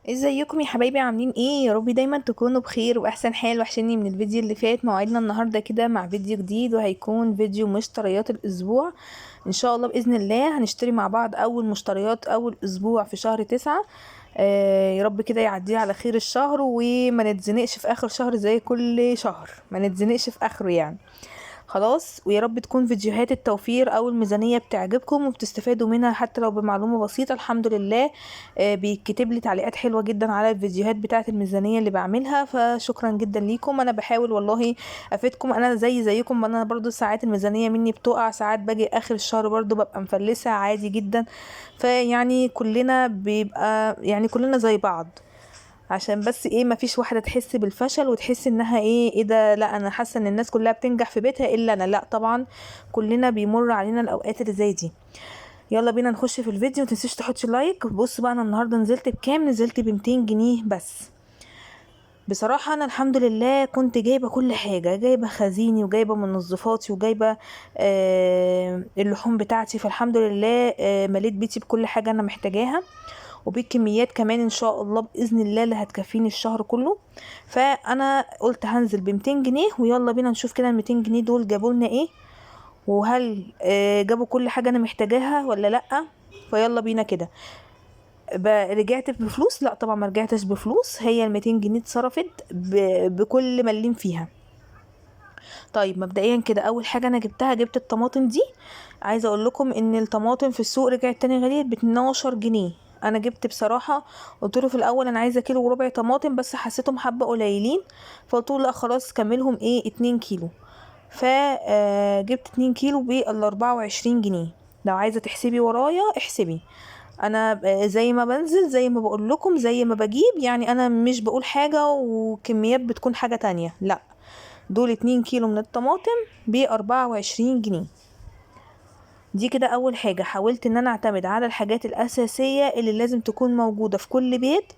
ازيكم يا حبايبي؟ عاملين ايه؟ يا رب دايما تكونوا بخير واحسن حال. وحشني من الفيديو اللي فات. موعدنا النهارده كده مع فيديو جديد، وهيكون فيديو مشتريات الاسبوع ان شاء الله. باذن الله هنشتري مع بعض اول مشتريات اول اسبوع في شهر 9. يا رب كده يعديه على خير الشهر، وما نتزنقش في اخر شهر زي كل شهر، ما نتزنقش في اخره يعني. خلاص، ويا رب تكون فيديوهات التوفير او الميزانية بتعجبكم وبتستفادوا منها حتى لو بمعلومة بسيطة. الحمد لله بيكتب لي تعليقات حلوة جدا على الفيديوهات بتاعة الميزانية اللي بعملها، فشكرا جدا ليكم. انا بحاول والله افيدكم. انا زيكم، انا برضو ساعات الميزانية مني بتقع، ساعات باجي اخر الشهر برضو ببقى مفلسة عادي جدا. فيعني كلنا بيبقى يعني كلنا زي بعض، عشان بس ايه مفيش واحدة تحس بالفشل وتحس انها ايه ده، لا انا حاسة ان الناس كلها بتنجح في بيتها الا انا. لا طبعا، كلنا بيمر علينا الاوقات اللي زي دي. يلا بينا نخش في الفيديو. متنسيش تحطي لايك. بص بقى، انا النهاردة نزلت بكام؟ نزلت ب200 جنيه بس. بصراحة انا الحمد لله كنت جايبة كل حاجة، جايبة خزيني وجايبة منظفاتي وجايبة اللحوم بتاعتي. فالحمد لله مليت بيتي بكل حاجة انا محتاجاها، وبكميات كمان ان شاء الله باذن الله اللي هتكفيني الشهر كله. فانا قلت هنزل ب200 جنيه، ويلا بينا نشوف كده ال200 جنيه دول جابوا لنا ايه، وهل جابوا كل حاجه انا محتاجاها ولا لا. فيلا بينا كده. رجعت بفلوس؟ لا طبعا ما رجعتش بفلوس، هي ال200 جنيه اتصرفت بكل مليم فيها. طيب مبدئيا كده، اول حاجه انا جبت الطماطم دي. عايزه اقول لكم ان الطماطم في السوق رجعت تاني غليت ب12 جنيه. انا جبت بصراحه، قلت له في الاول انا عايزه كيلو وربع طماطم، بس حسيتهم حبه قليلين، فقلت له لا خلاص كملهم 2 كيلو. فجبت 2 كيلو بال24 جنيه. لو عايزه تحسبي ورايا احسبي. انا زي ما بنزل زي ما بقول لكم زي ما بجيب، يعني انا مش بقول حاجه وكميات بتكون حاجه تانية، لا. دول 2 كيلو من الطماطم ب24 جنيه. دي كده اول حاجة. حاولت ان انا اعتمد على الحاجات الاساسية اللي لازم تكون موجودة في كل بيت،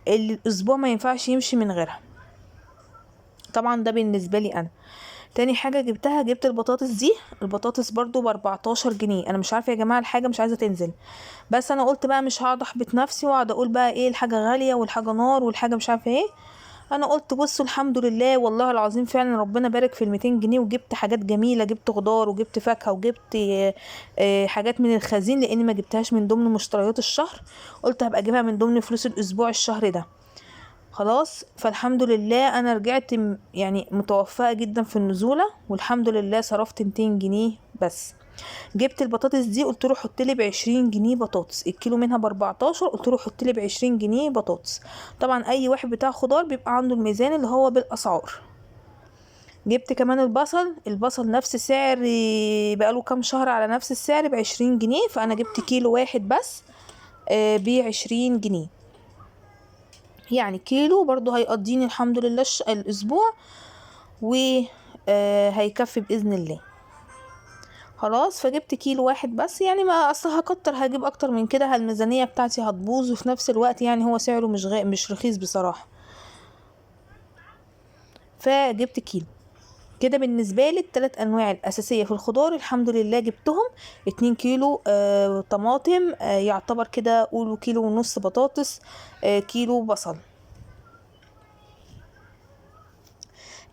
اللي الاسبوع ما ينفعش يمشي من غيرها. طبعا ده بالنسبة لي انا. تاني حاجة جبت البطاطس دي. البطاطس برضو ب14 جنيه. انا مش عارفة يا جماعة، الحاجة مش عايزة تنزل، بس انا قلت بقى مش هقعد احبط نفسي واقعد اقول بقى ايه الحاجة غالية والحاجة نار والحاجة مش عارفة ايه. انا قلت بصوا الحمد لله والله العظيم فعلا ربنا بارك في ال200 جنيه، وجبت حاجات جميله، جبت خضار وجبت فاكهه وجبت حاجات من الخزين، لاني ما جبتهاش من ضمن مشتريات الشهر. قلت هبقى اجيبها من ضمن فلوس الاسبوع الشهر ده. خلاص، فالحمد لله انا رجعت يعني متوفقه جدا في النزوله، والحمد لله صرفت 200 جنيه بس. جبت البطاطس دي، قلت له حط لي ب20 جنيه بطاطس. الكيلو منها ب14، قلت له حط لي ب20 جنيه بطاطس. طبعا اي واحد بتاع خضار بيبقى عنده الميزان اللي هو بالاسعار. جبت كمان البصل نفس السعر، بقاله كام شهر على نفس السعر ب20 جنيه. فانا جبت كيلو واحد بس ب20 جنيه. يعني كيلو برضو هيقضيني الحمد لله الاسبوع، وهيكفي باذن الله. خلاص، فجبت كيلو واحد بس، يعني ما اصل هكتر هجيب اكتر من كده الميزانية بتاعتي هتبوظ، وفي نفس الوقت يعني هو سعره مش رخيص بصراحة. فجبت كيلو. كده بالنسبة لي الثلاث انواع الاساسية في الخضار الحمد لله جبتهم. 2 كيلو طماطم، يعتبر كده قولوا كيلو ونص بطاطس، كيلو بصل.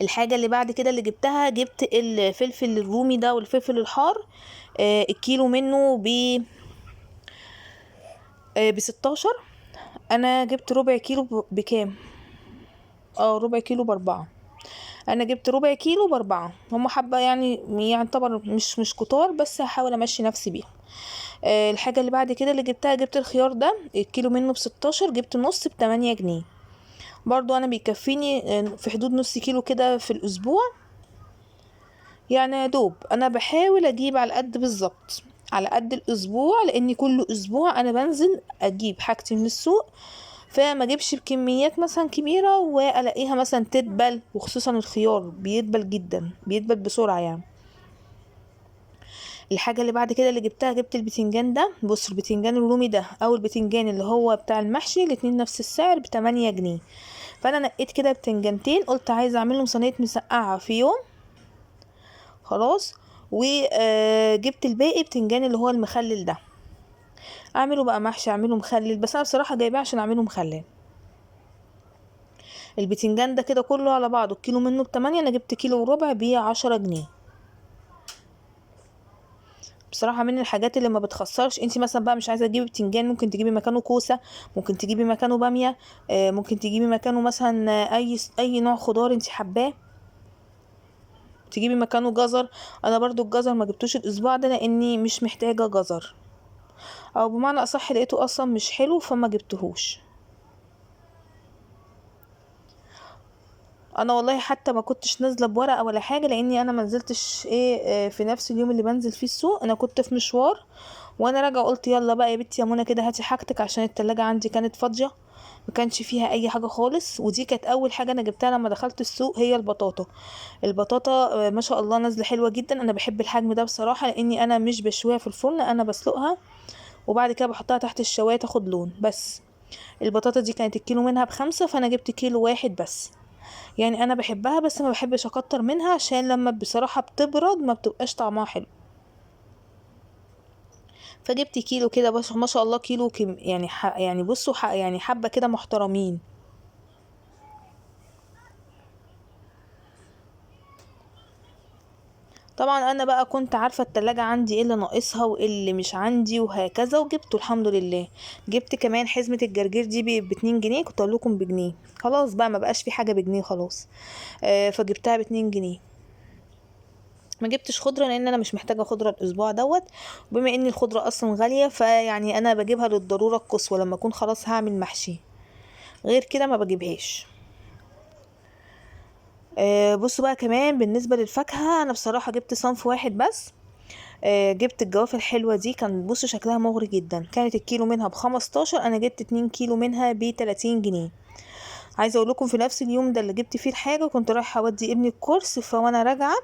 الحاجة اللي بعد كده اللي جبت الفلفل الرومي ده والفلفل الحار. الكيلو منه ب16. انا جبت ربع كيلو بكام؟ ربع كيلو ب4. انا جبت ربع كيلو ب4. هم حبة يعني يعتبر مش كتار، بس هحاول امشي نفسي بيها. الحاجة اللي بعد كده اللي جبت الخيار ده. الكيلو منه ب16، جبت نص ب8 جنيه. برضو انا بيكفيني في حدود نص كيلو كده في الاسبوع. يعني يا دوب انا بحاول اجيب على قد بالظبط، على قد الاسبوع، لاني كل اسبوع انا بنزل اجيب حاجتي من السوق. فما اجيبش بكميات مثلا كبيره والاقيها مثلا تدبل، وخصوصا الخيار بيدبل جدا، بيدبل بسرعه يعني. الحاجه اللي بعد كده اللي جبت البتنجان ده. بص، البتنجان الرومي ده او البتنجان اللي هو بتاع المحشي، الاتنين نفس السعر ب8 جنيه. فانا نقيت كده بتنجانتين، قلت عايزه اعملهم صينيه مسقعه في يوم. خلاص، وجبت الباقي بتنجان اللي هو المخلل ده، اعمله بقى محشي، اعمله مخلل، بس انا بصراحه جايباه عشان اعمله مخلل. البتنجان ده كده كله على بعضه الكيلو منه ب8، انا جبت كيلو وربع ب10 جنيه. بصراحة من الحاجات اللي ما بتخسرش. انتي مثلا بقى مش عايزة تجيبي بتنجان، ممكن تجيبي مكانه كوسة، ممكن تجيبي مكانه بامية، ممكن تجيبي مكانه مثلا اي نوع خضار انتي حباه، تجيبي مكانه جزر. انا برضو الجزر ما جبتوش الاسبوع ده لاني مش محتاجة جزر، او بمعنى اصح لقيته اصلا مش حلو فما جبتهوش. انا والله حتى ما كنتش نازله بورقه ولا حاجه، لاني انا ما نزلتش في نفس اليوم اللي بنزل فيه السوق، انا كنت في مشوار. وانا راجعه قلت يلا بقى يا بنتي يا منى كده هاتي حاجتك، عشان التلاجة عندي كانت فاضيه ما كانش فيها اي حاجه خالص. ودي كانت اول حاجه انا جبتها لما دخلت السوق، هي البطاطا. البطاطا ما شاء الله نازله حلوه جدا. انا بحب الحجم ده بصراحه، لاني انا مش بشويها في الفرن، انا بسلقها وبعد كده بحطها تحت الشوايه تاخد لون بس. البطاطا دي كانت الكيلو منها ب5، فانا جبت كيلو واحد بس. يعني انا بحبها بس ما بحبش اكتر منها، عشان لما بصراحة بتبرد ما بتبقاش طعمها حلو. فجبت كيلو كده بس ما شاء الله كيلو يعني يعني بصوا يعني حبة كده محترمين. طبعا انا بقى كنت عارفة التلاجة عندي ايه اللي ناقصها وايه اللي مش عندي وهكذا، وجبته الحمد لله. جبت كمان حزمة الجرجير دي ب2 جنيه، كنت اقول لكم بجنيه، خلاص بقى ما بقاش في حاجة بجنيه خلاص. فجبتها ب2 جنيه. ما جبتش خضره لان انا مش محتاجه خضره الاسبوع دوت. بما ان الخضره اصلا غاليه، فيعني انا بجيبها للضروره القصوى لما اكون خلاص هعمل محشي، غير كده ما بجيبهاش. بصوا بقى كمان بالنسبه للفاكهه، انا بصراحه جبت صنف واحد بس. جبت الجوافه الحلوه دي، كان بصوا شكلها مغري جدا، كانت الكيلو منها ب15، انا جبت 2 كيلو منها ب30 جنيه. عايزه اقول لكم في نفس اليوم ده اللي جبت فيه الحاجه كنت رايحه اودي ابني الكورس، فوانا راجعه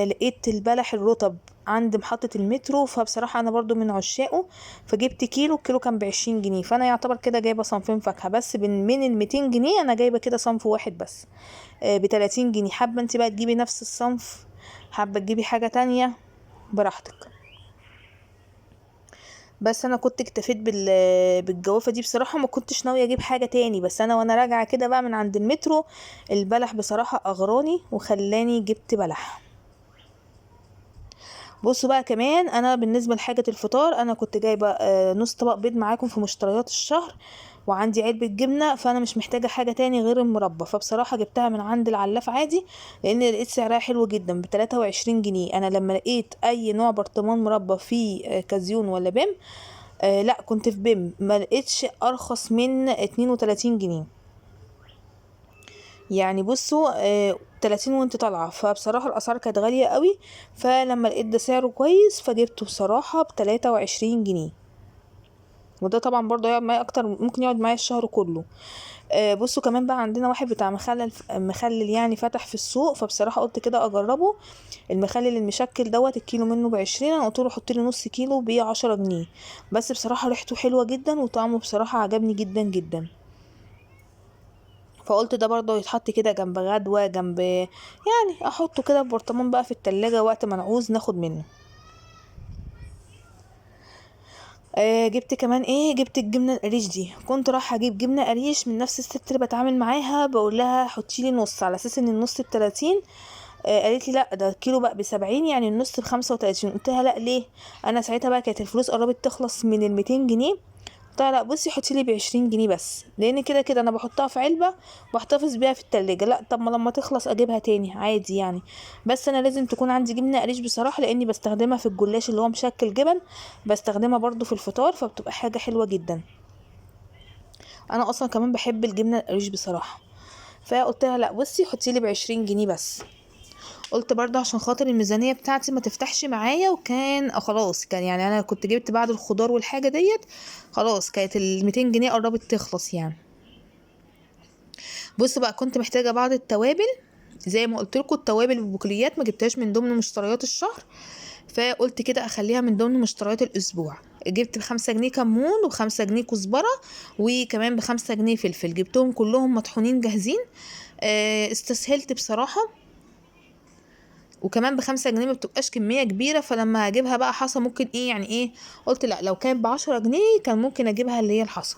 لقيت البلح الرطب عند محطة المترو، فبصراحة انا برضو من عشاقه، فجبت كيلو. الكيلو كان ب20 جنيه، فانا يعتبر كده جايبة صنفين فاكهة بس. من ال200 جنيه انا جايبة كده صنف واحد بس ب30 جنيه. حابة انت بقى تجيبي نفس الصنف، حابة تجيبي حاجة تانية، براحتك. بس انا كنت اكتفيت بالجوافة دي بصراحة، ما كنتش ناوية اجيب حاجة تاني. بس انا وانا راجعة كده بقى من عند المترو، البلح بصراحة اغراني وخلاني جبت بلح. بصوا بقى كمان انا بالنسبه لحاجه الفطار، انا كنت جايبه نص طبق بيض معاكم في مشتريات الشهر، وعندي علبه جبنه، فانا مش محتاجه حاجه تاني غير المربى. فبصراحه جبتها من عند العلاف عادي، لان لقيت سعرها حلو جدا ب23 جنيه. انا لما لقيت اي نوع برطمان مربى فيه كازيون ولا بيم، لا كنت في بيم، ما لقيتش ارخص من 32 جنيه. يعني بصوا 30 وانت طالعه. فبصراحه الاسعار كانت غاليه قوي، فلما لقيت ده سعره كويس فجبته بصراحه ب23 جنيه. وده طبعا برضه يقعد معايا اكتر، ممكن يقعد معايا الشهر كله. بصوا كمان بقى عندنا واحد بتاع مخلل يعني فتح في السوق، فبصراحه قلت كده اجربه. المخلل المشكل دوت الكيلو منه ب20، انا قلت له حط لي نص كيلو ب10 جنيه. بس بصراحه ريحته حلوه جدا وطعمه بصراحه عجبني جدا جدا. فقلت ده برضه يتحط كده جنب غدوة، جنب يعني احطه كده في برطمان بقى في التلاجة وقت ما نعوز ناخد منه. جبت كمان جبت الجبنة القريش دي. كنت رايحة اجيب جبنة قريش من نفس الست اللي بتعامل معاها، بقول لها حطي لي نص على اساس ان النص ب30. قالت لي لا ده الكيلو بقى ب70، يعني النص ب35. قلت لها لا ليه؟ انا ساعتها بقى كانت الفلوس قربت تخلص من ال200 جنيه. قلت لها لا بصي حطي لي ب20 جنيه بس، لان كده كده انا بحطها في علبه بحتفظ بيها في التلاجة. لا طب ما لما تخلص اجيبها تاني عادي يعني. بس انا لازم تكون عندي جبنه قريش بصراحه، لاني بستخدمها في الجلاش اللي هو مشكل جبن، بستخدمها برضو في الفطار، فبتبقى حاجه حلوه جدا. انا اصلا كمان بحب الجبنه القريش بصراحه. فقلت لها لا بصي حطي لي ب20 جنيه بس. قلت برضه عشان خاطر الميزانية بتاعتي ما تفتحش معايا، وكان خلاص كان يعني انا كنت جبت بعد الخضار والحاجة ديت، خلاص كانت ال200 جنيه قربت تخلص يعني. بص بقى كنت محتاجة بعض التوابل، زي ما قلت لكم التوابل والبقوليات ما جبتهاش من ضمن مشتريات الشهر، فقلت كده اخليها من ضمن مشتريات الاسبوع. جبت ب5 جنيه كمون و5 جنيه كزبرة، وكمان ب5 جنيه فلفل، جبتهم كلهم مطحونين جاهزين. استسهلت بصراحة. وكمان ب5 جنيه ما بتبقاش كمية كبيرة، فلما هجيبها بقى حصى ممكن يعني قلت لا لو كانت ب10 جنيه كان ممكن اجيبها اللي هي الحصى.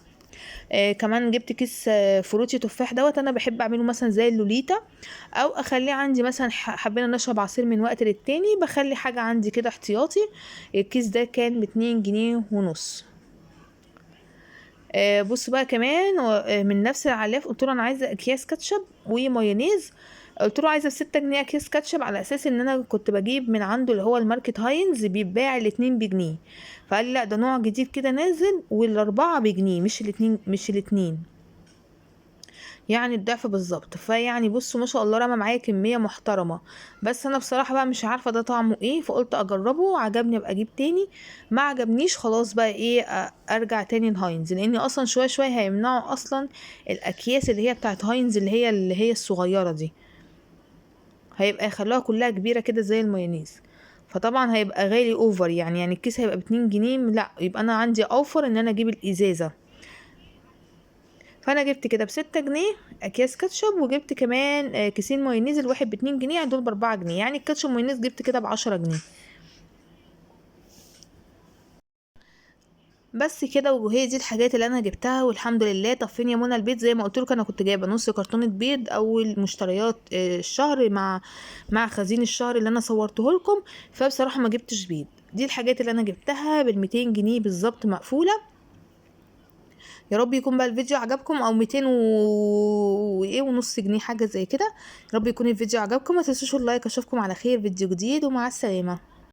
كمان جبت كيس فروتي تفاح دوت، انا بحب اعمله مثلا زي اللوليتا، او اخليه عندي مثلا حبينا نشرب عصير من وقت للتاني بخلي حاجه عندي كده احتياطي. الكيس ده كان ب2 جنيه ونص. بص بقى كمان من نفس العلاف قلت له انا عايزه اكياس كاتشب ومايونيز. قلت له عايزه ب6 جنيه اكياس كاتشب، على اساس ان انا كنت بجيب من عنده اللي هو الماركت هاينز بيتباع الاتنين بجنيه. فقال لي لا ده نوع جديد كده نازل والاربعه بجنيه، مش الاتنين، يعني الضعف بالظبط. فيعني بصوا ما شاء الله رمى معايا كميه محترمه. بس انا بصراحه بقى مش عارفه ده طعمه ايه، فقلت اجربه، عجبني ابقى اجيب تاني، ما عجبنيش خلاص بقى ايه ارجع تاني لهاينز، لاني اصلا شويه شويه هيمنعوا اصلا الاكياس اللي هي بتاعت هاينز اللي هي الصغيره دي، هيبقى يخلوها كلها كبيره كده زي المايونيز. فطبعا هيبقى غالي اوفر، يعني الكيس هيبقى ب2 جنيه، لا يبقى انا عندي اوفر ان انا اجيب الازازه. فانا جبت كده ب6 جنيه اكياس كاتشب، وجبت كمان كيسين مايونيز، الواحد ب2 جنيه، يعني دول ب4 جنيه، يعني الكاتشب مايونيز جبت كده ب10 جنيه. بس كده، وهي دي الحاجات اللي انا جبتها والحمد لله. طب فين يا منى البيض؟ زي ما قلت لك انا كنت جايبه نص كرتونه بيض اول مشتريات الشهر مع خزين الشهر اللي انا صورته لكم. فبصراحه ما جبتش بيض. دي الحاجات اللي انا جبتها بال200 جنيه بالظبط مقفوله. يا رب يكون بقى الفيديو عجبكم، او 200 وايه ونص جنيه حاجه زي كده. يا رب يكون الفيديو عجبكم، ما تنسوش اللايك. اشوفكم على خير فيديو جديد، ومع السلامه.